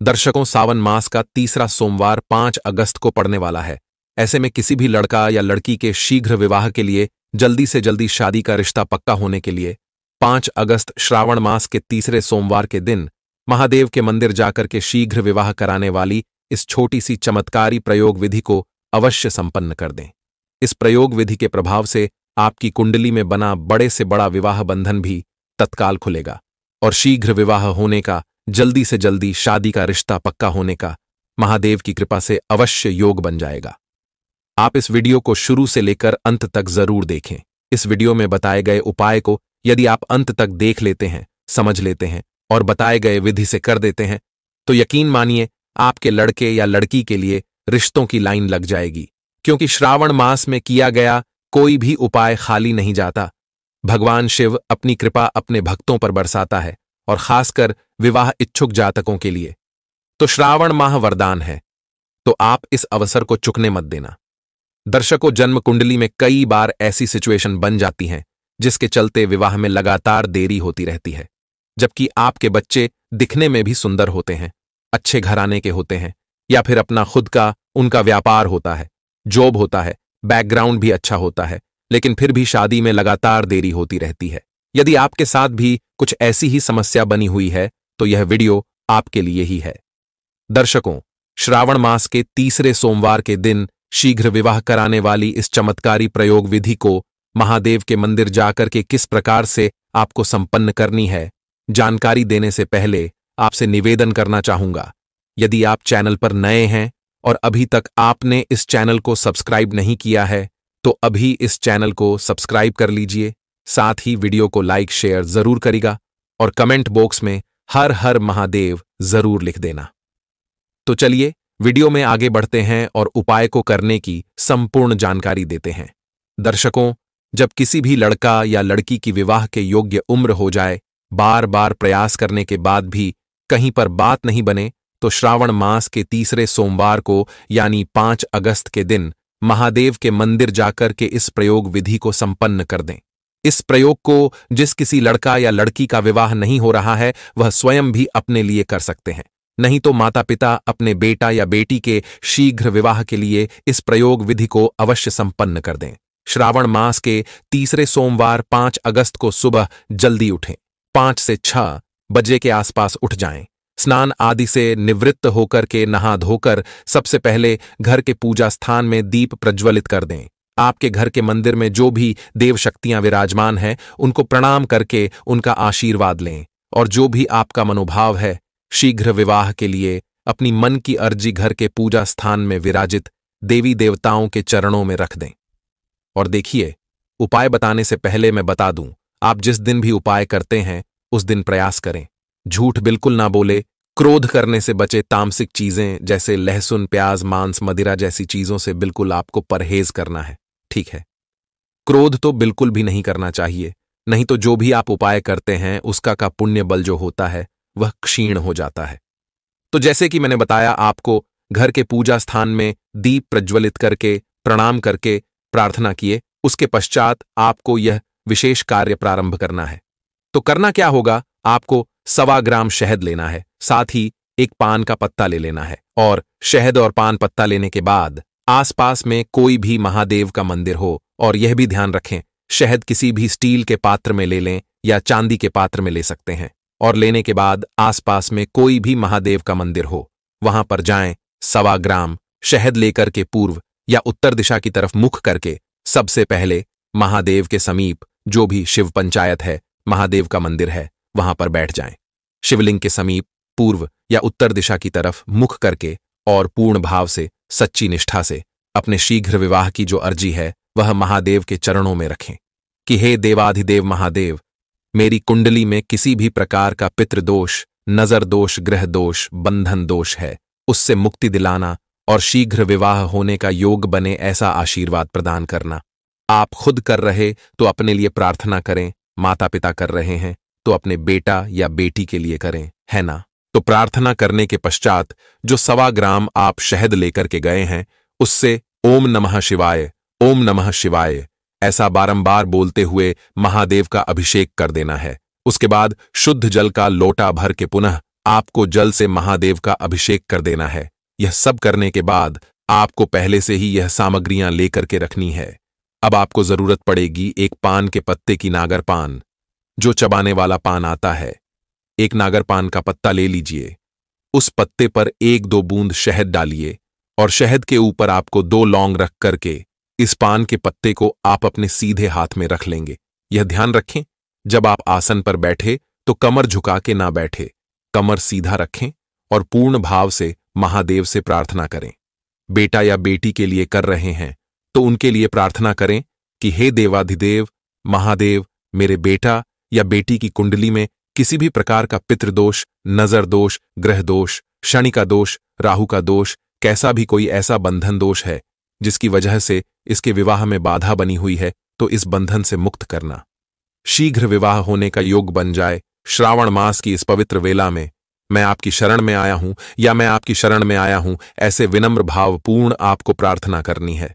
दर्शकों, सावन मास का तीसरा सोमवार 5 अगस्त को पड़ने वाला है। ऐसे में किसी भी लड़का या लड़की के शीघ्र विवाह के लिए, जल्दी से जल्दी शादी का रिश्ता पक्का होने के लिए 5 अगस्त श्रावण मास के तीसरे सोमवार के दिन महादेव के मंदिर जाकर के शीघ्र विवाह कराने वाली इस छोटी सी चमत्कारी प्रयोग विधि को अवश्य संपन्न कर दें। इस प्रयोग विधि के प्रभाव से आपकी कुंडली में बना बड़े से बड़ा विवाह बंधन भी तत्काल खुलेगा और शीघ्र विवाह होने का, जल्दी से जल्दी शादी का रिश्ता पक्का होने का महादेव की कृपा से अवश्य योग बन जाएगा। आप इस वीडियो को शुरू से लेकर अंत तक जरूर देखें। इस वीडियो में बताए गए उपाय को यदि आप अंत तक देख लेते हैं, समझ लेते हैं और बताए गए विधि से कर देते हैं तो यकीन मानिए आपके लड़के या लड़की के लिए रिश्तों की लाइन लग जाएगी, क्योंकि श्रावण मास में किया गया कोई भी उपाय खाली नहीं जाता। भगवान शिव अपनी कृपा अपने भक्तों पर बरसाता है और खासकर विवाह इच्छुक जातकों के लिए तो श्रावण माह वरदान है, तो आप इस अवसर को चुकने मत देना। दर्शकों, जन्म कुंडली में कई बार ऐसी सिचुएशन बन जाती हैं जिसके चलते विवाह में लगातार देरी होती रहती है, जबकि आपके बच्चे दिखने में भी सुंदर होते हैं, अच्छे घराने के होते हैं या फिर अपना खुद का उनका व्यापार होता है, जॉब होता है, बैकग्राउंड भी अच्छा होता है, लेकिन फिर भी शादी में लगातार देरी होती रहती है। यदि आपके साथ भी कुछ ऐसी ही समस्या बनी हुई है तो यह वीडियो आपके लिए ही है। दर्शकों, श्रावण मास के तीसरे सोमवार के दिन शीघ्र विवाह कराने वाली इस चमत्कारी प्रयोग विधि को महादेव के मंदिर जाकर के किस प्रकार से आपको संपन्न करनी है, जानकारी देने से पहले आपसे निवेदन करना चाहूंगा, यदि आप चैनल पर नए हैं और अभी तक आपने इस चैनल को सब्सक्राइब नहीं किया है तो अभी इस चैनल को सब्सक्राइब कर लीजिए। साथ ही वीडियो को लाइक शेयर जरूर करिएगा और कमेंट बॉक्स में हर हर महादेव जरूर लिख देना। तो चलिए वीडियो में आगे बढ़ते हैं और उपाय को करने की संपूर्ण जानकारी देते हैं। दर्शकों, जब किसी भी लड़का या लड़की की विवाह के योग्य उम्र हो जाए, बार बार प्रयास करने के बाद भी कहीं पर बात नहीं बने तो श्रावण मास के तीसरे सोमवार को यानी 5 अगस्त के दिन महादेव के मंदिर जाकर के इस प्रयोग विधि को संपन्न कर दें। इस प्रयोग को जिस किसी लड़का या लड़की का विवाह नहीं हो रहा है वह स्वयं भी अपने लिए कर सकते हैं, नहीं तो माता पिता अपने बेटा या बेटी के शीघ्र विवाह के लिए इस प्रयोग विधि को अवश्य संपन्न कर दें। श्रावण मास के तीसरे सोमवार 5 अगस्त को सुबह जल्दी उठें, 5 से 6 बजे के आसपास उठ जाएं। स्नान आदि से निवृत्त होकर के नहा धोकर सबसे पहले घर के पूजा स्थान में दीप प्रज्वलित कर दें। आपके घर के मंदिर में जो भी देव शक्तियां विराजमान हैं उनको प्रणाम करके उनका आशीर्वाद लें और जो भी आपका मनोभाव है शीघ्र विवाह के लिए अपनी मन की अर्जी घर के पूजा स्थान में विराजित देवी देवताओं के चरणों में रख दें। और देखिए, उपाय बताने से पहले मैं बता दूं, आप जिस दिन भी उपाय करते हैं उस दिन प्रयास करें झूठ बिल्कुल ना बोले, क्रोध करने से बचे, तामसिक चीजें जैसे लहसुन, प्याज, मांस, मदिरा जैसी चीजों से बिल्कुल आपको परहेज करना है, ठीक है। क्रोध तो बिल्कुल भी नहीं करना चाहिए, नहीं तो जो भी आप उपाय करते हैं उसका का पुण्य बल जो होता है वह क्षीण हो जाता है। तो जैसे कि मैंने बताया, आपको घर के पूजा स्थान में दीप प्रज्वलित करके प्रणाम करके प्रार्थना किए, उसके पश्चात आपको यह विशेष कार्य प्रारंभ करना है। तो करना क्या होगा, आपको 1.25 ग्राम शहद लेना है, साथ ही एक पान का पत्ता ले लेना है और शहद और पान पत्ता लेने के बाद आसपास में कोई भी महादेव का मंदिर हो, और यह भी ध्यान रखें शहद किसी भी स्टील के पात्र में ले लें या चांदी के पात्र में ले सकते हैं, और लेने के बाद आसपास में कोई भी महादेव का मंदिर हो वहां पर जाएं। 1.25 ग्राम शहद लेकर के पूर्व या उत्तर दिशा की तरफ मुख करके सबसे पहले महादेव के समीप जो भी शिव पंचायत है, महादेव का मंदिर है, वहां पर बैठ जाएं। शिवलिंग के समीप पूर्व या उत्तर दिशा की तरफ मुख करके और पूर्ण भाव से, सच्ची निष्ठा से अपने शीघ्र विवाह की जो अर्जी है वह महादेव के चरणों में रखें कि हे देवाधिदेव महादेव, मेरी कुंडली में किसी भी प्रकार का पितृदोष, नजर दोष, ग्रह दोष, बंधन दोष है, उससे मुक्ति दिलाना और शीघ्र विवाह होने का योग बने ऐसा आशीर्वाद प्रदान करना। आप खुद कर रहे तो अपने लिए प्रार्थना करें, माता पिता कर रहे हैं तो अपने बेटा या बेटी के लिए करें, है ना। तो प्रार्थना करने के पश्चात जो 1.25 ग्राम आप शहद लेकर के गए हैं उससे ओम नमः शिवाय, ओम नमः शिवाय ऐसा बारंबार बोलते हुए महादेव का अभिषेक कर देना है। उसके बाद शुद्ध जल का लोटा भर के पुनः आपको जल से महादेव का अभिषेक कर देना है। यह सब करने के बाद आपको पहले से ही यह सामग्रियां लेकर के रखनी है। अब आपको जरूरत पड़ेगी एक पान के पत्ते की, नागर पान, जो चबाने वाला पान आता है। एक नागर पान का पत्ता ले लीजिए, उस पत्ते पर 1-2 बूंद शहद डालिए और शहद के ऊपर आपको 2 लौंग रख करके इस पान के पत्ते को आप अपने सीधे हाथ में रख लेंगे। यह ध्यान रखें, जब आप आसन पर बैठे तो कमर झुका के ना बैठे, कमर सीधा रखें और पूर्ण भाव से महादेव से प्रार्थना करें। बेटा या बेटी के लिए कर रहे हैं तो उनके लिए प्रार्थना करें कि हे देवाधिदेव महादेव, मेरे बेटा या बेटी की कुंडली में किसी भी प्रकार का पितृदोष, नजर दोष, ग्रह दोष, शनि का दोष, राहु का दोष, कैसा भी कोई ऐसा बंधन दोष है जिसकी वजह से इसके विवाह में बाधा बनी हुई है, तो इस बंधन से मुक्त करना। शीघ्र विवाह होने का योग बन जाए। श्रावण मास की इस पवित्र वेला में मैं आपकी शरण में आया हूं या मैं आपकी शरण में आया हूं, ऐसे विनम्र भावपूर्ण आपको प्रार्थना करनी है।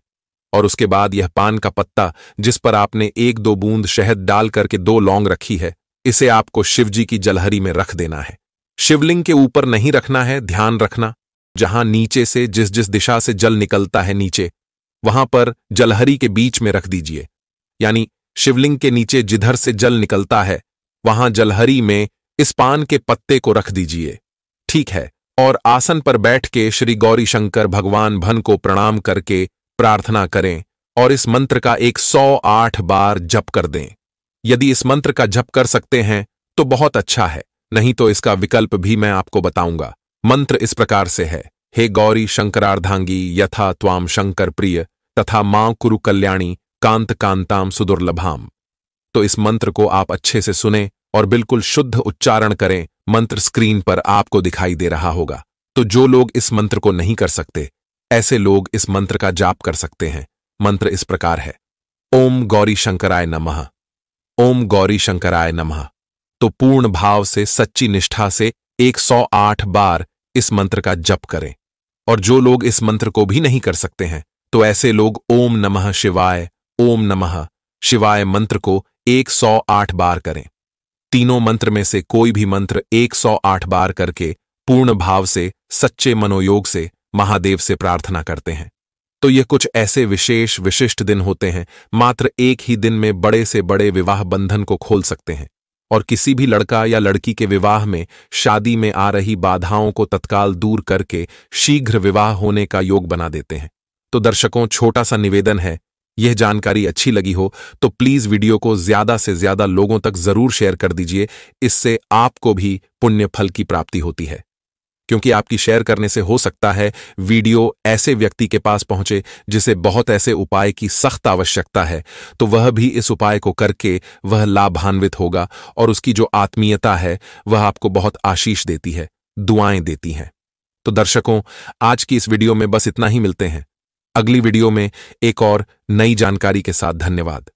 और उसके बाद यह पान का पत्ता जिस पर आपने 1-2 बूंद शहद डाल करके 2 लौंग रखी है, इसे आपको शिवजी की जलहरी में रख देना है। शिवलिंग के ऊपर नहीं रखना है, ध्यान रखना। जहां नीचे से जिस दिशा से जल निकलता है नीचे, वहां पर जलहरी के बीच में रख दीजिए। यानी शिवलिंग के नीचे जिधर से जल निकलता है वहां जलहरी में इस पान के पत्ते को रख दीजिए। ठीक है। और आसन पर बैठ के श्री गौरी शंकर भगवान भन को प्रणाम करके प्रार्थना करें और इस मंत्र का 108 बार जप कर दें। यदि इस मंत्र का जप कर सकते हैं तो बहुत अच्छा है, नहीं तो इसका विकल्प भी मैं आपको बताऊंगा। मंत्र इस प्रकार से है, हे गौरी शंकरार्धांगी यथा त्वाम शंकर प्रिय तथा मां कुरु कल्याणी कांत कांताम सुदुर्लभाम। तो इस मंत्र को आप अच्छे से सुने और बिल्कुल शुद्ध उच्चारण करें। मंत्र स्क्रीन पर आपको दिखाई दे रहा होगा। तो जो लोग इस मंत्र को नहीं कर सकते, ऐसे लोग इस मंत्र का जाप कर सकते हैं। मंत्र इस प्रकार है, ओम गौरी शंकराय नमः, ओम गौरी शंकराय नमः। तो पूर्ण भाव से, सच्ची निष्ठा से 108 बार इस मंत्र का जप करें। और जो लोग इस मंत्र को भी नहीं कर सकते हैं, तो ऐसे लोग ओम नमः शिवाय, ओम नमः शिवाय मंत्र को 108 बार करें। तीनों मंत्र में से कोई भी मंत्र 108 बार करके पूर्ण भाव से, सच्चे मनोयोग से महादेव से प्रार्थना करते हैं। तो ये कुछ ऐसे विशेष विशिष्ट दिन होते हैं, मात्र एक ही दिन में बड़े से बड़े विवाह बंधन को खोल सकते हैं और किसी भी लड़का या लड़की के विवाह में, शादी में आ रही बाधाओं को तत्काल दूर करके शीघ्र विवाह होने का योग बना देते हैं। तो दर्शकों, छोटा सा निवेदन है, यह जानकारी अच्छी लगी हो तो प्लीज वीडियो को ज्यादा से ज्यादा लोगों तक जरूर शेयर कर दीजिए। इससे आपको भी पुण्य फल की प्राप्ति होती है, क्योंकि आपकी शेयर करने से हो सकता है वीडियो ऐसे व्यक्ति के पास पहुंचे जिसे बहुत ऐसे उपाय की सख्त आवश्यकता है, तो वह भी इस उपाय को करके वह लाभान्वित होगा और उसकी जो आत्मीयता है वह आपको बहुत आशीष देती है, दुआएं देती हैं। तो दर्शकों, आज की इस वीडियो में बस इतना ही। मिलते हैं अगली वीडियो में एक और नई जानकारी के साथ। धन्यवाद।